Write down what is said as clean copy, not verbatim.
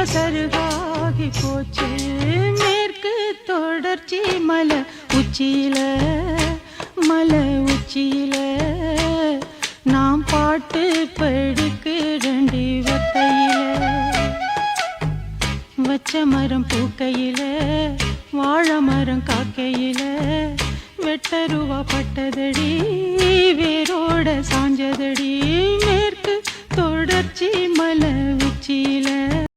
சருகாகி போச்சு மேற்கு தொடர்ச்சி மலை உச்சியில நாம் பாட்டு படிக்கிறண்டி வத்தையில வச்ச மரம் பூக்கையில வாழை மரம் காக்கையில வெட்டருவா பட்டதடி வேரோட சாஞ்சதடி மேற்கு தொடர்ச்சி மலை உச்சியில